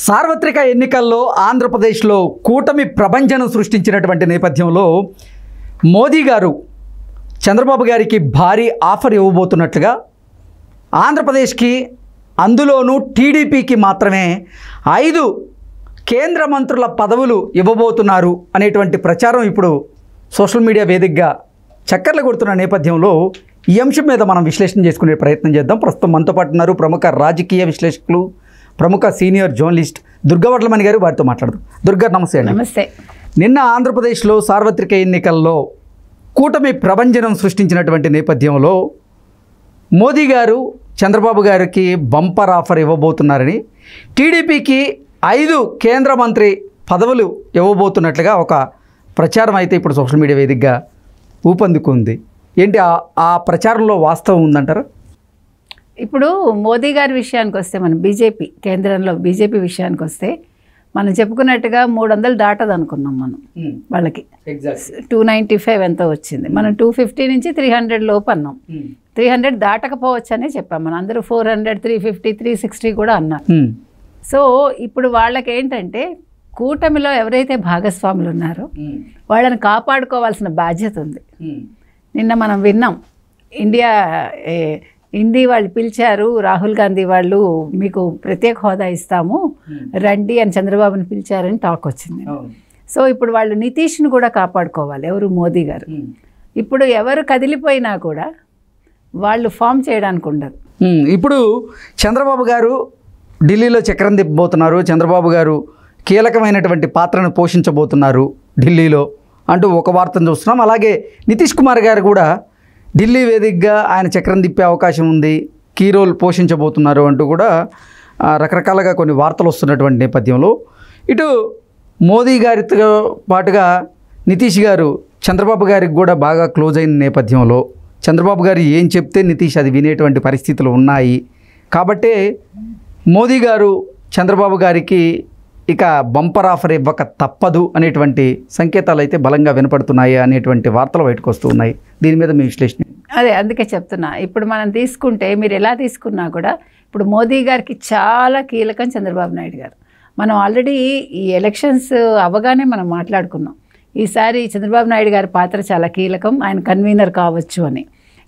సార్వత్రిక ఎన్నికల్లో ఆంధ్రప్రదేశ్లో కూటమి ప్రభంజనం సృష్టించినటువంటి నేపథ్యంలో మోదీ గారు చంద్రబాబు గారికి భారీ ఆఫర్ ఇవ్వబోతున్నట్లుగా ఆంధ్రప్రదేశ్కి అందులోనూ టీడీపీకి మాత్రమే 5 కేంద్ర మంత్రుల పదవులు ఇవ్వబోతున్నారు అనేటువంటి ప్రచారం ఇప్పుడు సోషల్ మీడియా వేదికగా చక్కర్లు కొడుతున్న నేపథ్యంలో ఈ అంశం మీద మనం విశ్లేషణ చేసుకునే ప్రయత్నం చేద్దాం. ప్రస్తుతం మనతో పాటు ఉన్నారు ప్రముఖ రాజకీయ విశ్లేషకులు, ప్రముఖ సీనియర్ జర్నలిస్ట్ దుర్గావడ్లమణి గారు. వారితో మాట్లాడదాం. దుర్గా, నమస్తే అండి. నమస్తే. నిన్న ఆంధ్రప్రదేశ్లో సార్వత్రిక ఎన్నికల్లో కూటమి ప్రభంజనం సృష్టించినటువంటి నేపథ్యంలో మోదీ గారు చంద్రబాబు గారికి బంపర్ ఆఫర్ ఇవ్వబోతున్నారని, టీడీపీకి 5 కేంద్ర మంత్రి పదవులు ఇవ్వబోతున్నట్లుగా ఒక ప్రచారం అయితే ఇప్పుడు సోషల్ మీడియా వేదికగా ఊపందుకుంది. ఏంటి ఆ ప్రచారంలో వాస్తవం ఉందంటారా? ఇప్పుడు మోదీ గారి విషయానికి వస్తే, మన బీజేపీ కేంద్రంలో బీజేపీ విషయానికి వస్తే, మనం చెప్పుకున్నట్టుగా 300 దాటదు అనుకున్నాం మనం. వాళ్ళకి 295 ఎంతో వచ్చింది. మనం 250 నుంచి 300 లోపు అన్నాం. 300 దాటకపోవచ్చు అనే చెప్పాం మనం. అందరూ 400, 350, 360 కూడా అన్నారు. సో ఇప్పుడు వాళ్ళకి ఏంటంటే, కూటమిలో ఎవరైతే భాగస్వాములు ఉన్నారో వాళ్ళని కాపాడుకోవాల్సిన బాధ్యత ఉంది. నిన్న మనం విన్నాం, హిందీ వాళ్ళు పిలిచారు, రాహుల్ గాంధీ వాళ్ళు మీకు ప్రత్యేక హోదా ఇస్తాము రండి అని చంద్రబాబుని పిలిచారని టాక్ వచ్చింది. సో ఇప్పుడు వాళ్ళు నితీష్ను కూడా కాపాడుకోవాలి, ఎవరు మోదీ గారు. ఇప్పుడు ఎవరు కదిలిపోయినా కూడా వాళ్ళు ఫామ్ చేయడానికి ఉండదు. ఇప్పుడు చంద్రబాబు గారు ఢిల్లీలో చక్రం తిప్పబోతున్నారు, చంద్రబాబు గారు కీలకమైనటువంటి పాత్రను పోషించబోతున్నారు ఢిల్లీలో అంటూ ఒక వార్తను చూస్తున్నాం. అలాగే నితీష్ కుమార్ గారు కూడా ఢిల్లీ వేదికగా ఆయన చక్రం తిప్పే అవకాశం ఉంది, కీ రోల్ పోషించబోతున్నారు అంటూ కూడా రకరకాలుగా కొన్ని వార్తలు వస్తున్నటువంటి నేపథ్యంలో ఇటు మోదీ గారితో పాటుగా నితీష్ గారు చంద్రబాబు గారికి కూడా బాగా క్లోజ్ అయిన నేపథ్యంలో చంద్రబాబు గారు ఏం చెప్తే నితీష్ అది వినేటువంటి పరిస్థితులు ఉన్నాయి. కాబట్టే మోదీ గారు చంద్రబాబు గారికి ఇక బంపర్ ఆఫర్ ఇవ్వక తప్పదు అనేటువంటి సంకేతాలు అయితే బలంగా వినపడుతున్నాయి అనేటువంటి వార్తలు బయటకు వస్తూ ఉన్నాయి. దీని మీద మీ విశ్లేషణ? అదే, అందుకే చెప్తున్నా. ఇప్పుడు మనం తీసుకుంటే, మీరు ఎలా తీసుకున్నా కూడా ఇప్పుడు మోదీ గారికి చాలా కీలకం చంద్రబాబు నాయుడు గారు. మనం ఆల్రెడీ ఈ ఎలక్షన్స్ అవ్వగానే మనం మాట్లాడుకున్నాం, ఈసారి చంద్రబాబు నాయుడు గారి పాత్ర చాలా కీలకం, ఆయన కన్వీనర్ కావచ్చు అని.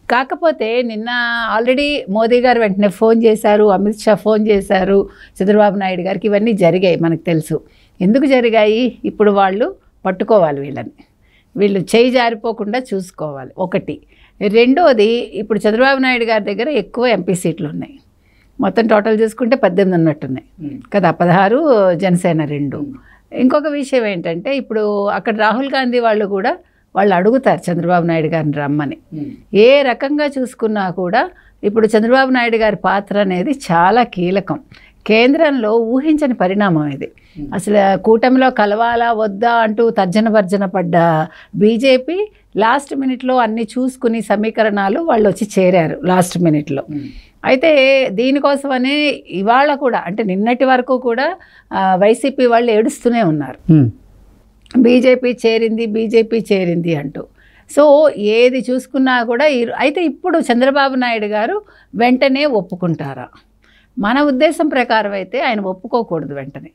కాకపోతే నిన్న ఆల్రెడీ మోదీ గారు వెంటనే ఫోన్ చేశారు, అమిత్ షా ఫోన్ చేశారు చంద్రబాబు నాయుడు గారికి. ఇవన్నీ జరిగాయి, మనకు తెలుసు ఎందుకు జరిగాయి. ఇప్పుడు వాళ్ళు పట్టుకోవాలి, వీళ్ళు చేయి జారిపోకుండా చూసుకోవాలి. ఒకటి. రెండోది, ఇప్పుడు చంద్రబాబు నాయుడు గారి దగ్గర ఎక్కువ ఎంపీ సీట్లు ఉన్నాయి. మొత్తం టోటల్ చూసుకుంటే 18 ఉన్నట్టున్నాయి కదా, 16 జనసేన 2. ఇంకొక విషయం ఏంటంటే, ఇప్పుడు అక్కడ రాహుల్ గాంధీ వాళ్ళు అడుగుతారు చంద్రబాబు నాయుడు గారిని రమ్మని. ఏ రకంగా చూసుకున్నా కూడా ఇప్పుడు చంద్రబాబు నాయుడు గారి పాత్ర అనేది చాలా కీలకం. కేంద్రంలో ఊహించని పరిణామం ఇది. అసలు కూటమిలో కలవాలా వద్దా అంటూ తర్జన భర్జన పడ్డ బీజేపీ లాస్ట్ మినిట్లో అన్నీ చూసుకుని సమీకరణాలు వాళ్ళు వచ్చి చేరారు లాస్ట్ మినిట్లో. అయితే దీనికోసమనే ఇవాళ కూడా, అంటే నిన్నటి వరకు కూడా వైసీపీ వాళ్ళు ఏడుస్తూనే ఉన్నారు, బీజేపీ చేరింది అంటూ. సో ఏది చూసుకున్నా కూడా అయితే ఇప్పుడు చంద్రబాబు నాయుడు గారు వెంటనే ఒప్పుకుంటారా? మన ఉద్దేశం ప్రకారం అయితే ఆయన ఒప్పుకోకూడదు వెంటనే.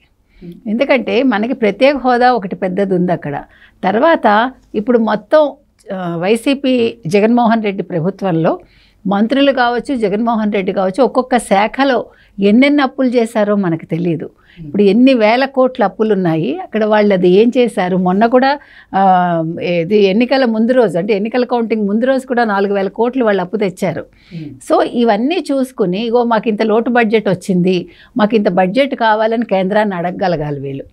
ఎందుకంటే మనకి ప్రత్యేక హోదా ఒకటి పెద్దది ఉంది అక్కడ. తర్వాత ఇప్పుడు మొత్తం వైసీపీ జగన్మోహన్ రెడ్డి ప్రభుత్వంలో మంత్రులు కావచ్చు, జగన్మోహన్ రెడ్డి కావచ్చు, ఒక్కొక్క శాఖలో ఎన్నెన్ని అప్పులు చేశారో మనకు తెలియదు. ఇప్పుడు ఎన్ని వేల కోట్ల అప్పులు ఉన్నాయి అక్కడ. వాళ్ళు అది ఏం చేశారు? మొన్న కూడా ఇది ఎన్నికల ముందు రోజు, అంటే ఎన్నికల కౌంటింగ్ ముందు రోజు కూడా 4,000 కోట్లు వాళ్ళు అప్పు తెచ్చారు. సో ఇవన్నీ చూసుకుని, ఇగో మాకు ఇంత లోటు బడ్జెట్ వచ్చింది, మాకు ఇంత బడ్జెట్ కావాలని కేంద్రాన్ని అడగగలగాలి వీళ్ళు.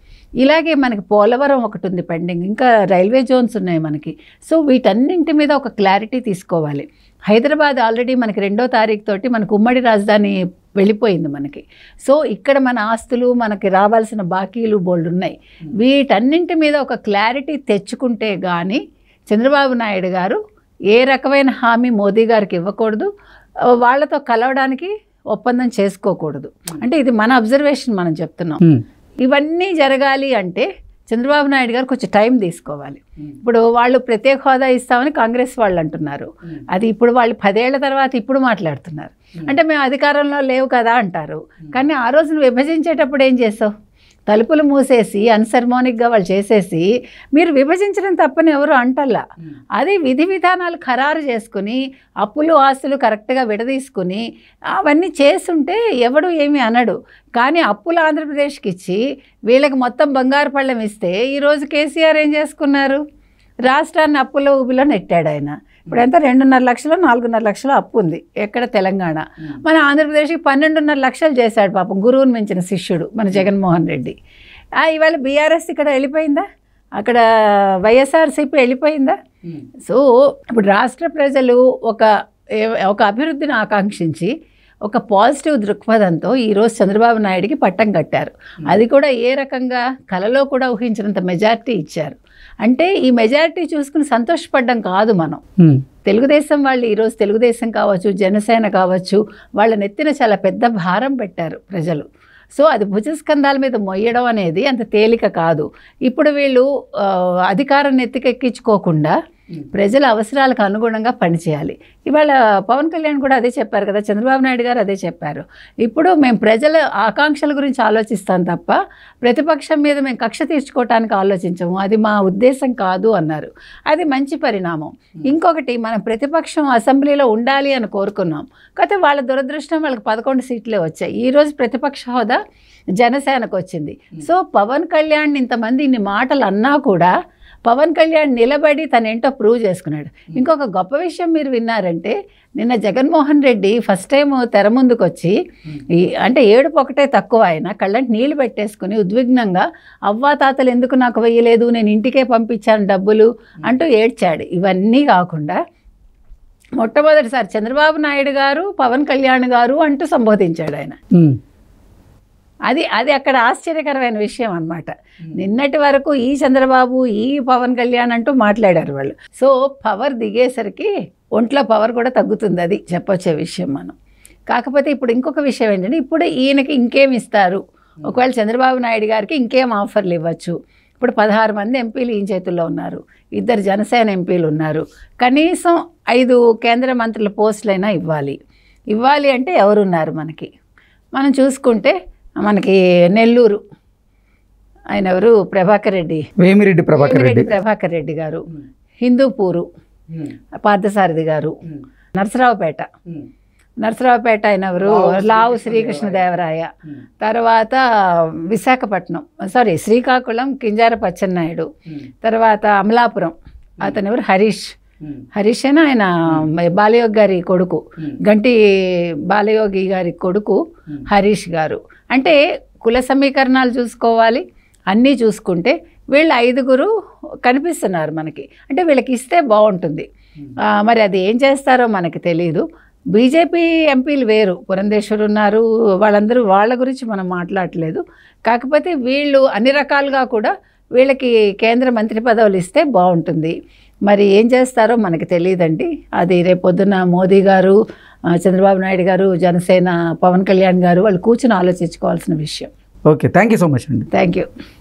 ఇలాగే మనకి పోలవరం ఒకటి ఉంది పెండింగ్, ఇంకా రైల్వే జోన్స్ ఉన్నాయి మనకి. సో వీటన్నింటి మీద ఒక క్లారిటీ తీసుకోవాలి. హైదరాబాద్ ఆల్రెడీ మనకి 2వ తారీఖు తోటి మనకు ఉమ్మడి రాజధాని వెళ్ళిపోయింది మనకి. సో ఇక్కడ మన ఆస్తులు, మనకి రావాల్సిన బాకీలు బోల్డ్ ఉన్నాయి. వీటన్నింటి మీద ఒక క్లారిటీ తెచ్చుకుంటే కానీ చంద్రబాబు నాయుడు గారు ఏ రకమైన హామీ మోదీ గారికి ఇవ్వకూడదు, వాళ్ళతో కలవడానికి ఒప్పందం చేసుకోకూడదు. అంటే ఇది మన అబ్జర్వేషన్, మనం చెప్తున్నాం. ఇవన్నీ జరగాలి అంటే చంద్రబాబు నాయుడు గారు కొంచెం టైం తీసుకోవాలి. ఇప్పుడు వాళ్ళు ప్రత్యేక హోదా ఇస్తామని కాంగ్రెస్ వాళ్ళు అంటున్నారు, అది ఇప్పుడు వాళ్ళు 10 ఏళ్ల తర్వాత ఇప్పుడు మాట్లాడుతున్నారు. అంటే మేము అధికారంలో లేవు కదా అంటారు. కానీ ఆ రోజు విభజించేటప్పుడు ఏం చేసావు? తలుపులు మూసేసి అన్సర్మోనిక్గా వాళ్ళు చేసేసి మీరు విభజించడం తప్పని ఎవరు అంటల్లా. అది విధి విధానాలు ఖరారు చేసుకుని అప్పులు ఆస్తులు కరెక్ట్గా విడదీసుకుని అవన్నీ చేస్తుంటే ఎవడు ఏమీ అనడు. కానీ అప్పులు ఆంధ్రప్రదేశ్కి ఇచ్చి వీళ్ళకి మొత్తం బంగారు పళ్ళెం ఇస్తే ఈరోజు కేసీఆర్ ఏం చేసుకున్నారు? రాష్ట్రాన్ని అప్పుల ఊబిలో నెట్టాడు ఆయన. ఇప్పుడు ఎంత 2.5 లక్షలు 4.5 లక్షలు అప్పు ఉంది ఎక్కడ తెలంగాణ. మన ఆంధ్రప్రదేశ్కి 12.5 లక్షలు చేశాడు పాపం గురువుని మించిన శిష్యుడు మన జగన్మోహన్ రెడ్డి. ఇవాళ బీఆర్ఎస్ ఇక్కడ వెళ్ళిపోయిందా? అక్కడ వైఎస్ఆర్సీపీ వెళ్ళిపోయిందా? సో ఇప్పుడు రాష్ట్ర ప్రజలు ఒక అభివృద్ధిని ఆకాంక్షించి ఒక పాజిటివ్ దృక్పథంతో ఈరోజు చంద్రబాబు నాయుడికి పట్టం కట్టారు. అది కూడా ఏ రకంగా కలలో కూడా ఊహించినంత మెజారిటీ ఇచ్చారు. అంటే ఈ మెజారిటీ చూసుకుని సంతోషపడ్డం కాదు మనం. తెలుగుదేశం వాళ్ళు ఈరోజు తెలుగుదేశం కావచ్చు, జనసేన కావచ్చు, వాళ్ళ నెత్తిన చాలా పెద్ద భారం పెట్టారు ప్రజలు. సో అది భుజస్కంధాల మీద మొయ్యడం అనేది అంత తేలిక కాదు. ఇప్పుడు వీళ్ళు అధికారం నెత్తికెక్కించుకోకుండా ప్రజల అవసరాలకు అనుగుణంగా పనిచేయాలి. ఇవాళ పవన్ కళ్యాణ్ కూడా అదే చెప్పారు కదా, చంద్రబాబు నాయుడు గారు అదే చెప్పారు. ఇప్పుడు మేము ప్రజల ఆకాంక్షల గురించి ఆలోచిస్తాం తప్ప ప్రతిపక్షం మీద మేము కక్ష తీర్చుకోవటానికి ఆలోచించము, అది మా ఉద్దేశం కాదు అన్నారు. అది మంచి పరిణామం. ఇంకొకటి, మనం ప్రతిపక్షం అసెంబ్లీలో ఉండాలి అని కోరుకున్నాం, కాకపోతే వాళ్ళ దురదృష్టం వాళ్ళకి 11 సీట్లే వచ్చాయి. ఈరోజు ప్రతిపక్ష హోదా జనసేనకు వచ్చింది. సో పవన్ కళ్యాణ్ ఇంతమంది ఇన్ని మాటలు అన్నా కూడా పవన్ కళ్యాణ్ నిలబడి తనేంటో ప్రూవ్ చేసుకున్నాడు. ఇంకొక గొప్ప విషయం మీరు విన్నారంటే, నిన్న జగన్మోహన్ రెడ్డి ఫస్ట్ టైం తెర ముందుకు వచ్చి అంటే ఏడుపు ఒకటే తక్కువ, ఆయన కళ్ళంటి నీళ్లు పెట్టేసుకుని ఉద్విగ్నంగా అవ్వాతాతలు ఎందుకు నాకు వేయలేదు, నేను ఇంటికే పంపించాను డబ్బులు అంటూ ఏడ్చాడు. ఇవన్నీ కాకుండా మొట్టమొదటిసారి చంద్రబాబు నాయుడు గారు పవన్ కళ్యాణ్ గారు అంటూ సంబోధించాడు ఆయన. అది అక్కడ ఆశ్చర్యకరమైన విషయం అన్నమాట. నిన్నటి వరకు ఈ చంద్రబాబు ఈ పవన్ కళ్యాణ్ అంటూ మాట్లాడారు వాళ్ళు. సో పవర్ దిగేసరికి ఒంట్లో పవర్ కూడా తగ్గుతుంది, అది చెప్పొచ్చే విషయం మనం. కాకపోతే ఇప్పుడు ఇంకొక విషయం ఏంటంటే, ఇప్పుడు ఈయనకి ఇంకేం ఇస్తారు, ఒకవేళ చంద్రబాబు నాయుడు గారికి ఇంకేం ఆఫర్లు ఇవ్వచ్చు. ఇప్పుడు 16 మంది ఎంపీలు ఈయన చేతుల్లో ఉన్నారు, 2 జనసేన ఎంపీలు ఉన్నారు, కనీసం 5 కేంద్ర మంత్రుల పోస్టులైనా ఇవ్వాలి అంటే ఎవరున్నారు మనకి? మనం చూసుకుంటే మనకి నెల్లూరు ఆయన ఎవరు, వేమిరెడ్డి ప్రభాకర్ రెడ్డి గారు, హిందూపూరు పార్థసారథి గారు, నరసరావుపేట ఆయన ఎవరు, లావు శ్రీకృష్ణదేవరాయ, తర్వాత శ్రీకాకుళం కింజారపు అచ్చెన్నాయుడు, తర్వాత అమలాపురం అతను ఎవరు, హరీష్ అయినా ఆయన బాలయోగి గారి కొడుకు, గంటి బాలయోగి గారి కొడుకు హరీష్ గారు. అంటే కుల సమీకరణాలు చూసుకోవాలి, అన్నీ చూసుకుంటే వీళ్ళు 5 కనిపిస్తున్నారు మనకి. అంటే వీళ్ళకి ఇస్తే బాగుంటుంది. మరి అది ఏం చేస్తారో మనకి తెలియదు. బీజేపీ ఎంపీలు వేరు, పురంధేశ్వర్ ఉన్నారు, వాళ్ళందరూ వాళ్ళ గురించి మనం మాట్లాడలేదు. కాకపోతే వీళ్ళు అన్ని రకాలుగా కూడా వీళ్ళకి కేంద్ర మంత్రి పదవులు ఇస్తే బాగుంటుంది. మరి ఏం చేస్తారో మనకి తెలియదండి. అది రేపొద్దున మోదీ గారు, చంద్రబాబు నాయుడు గారు, జనసేన పవన్ కళ్యాణ్ గారు వాళ్ళు కూర్చొని ఆలోచించుకోవాల్సిన విషయం. Okay, thank you so much అండి. Thank you.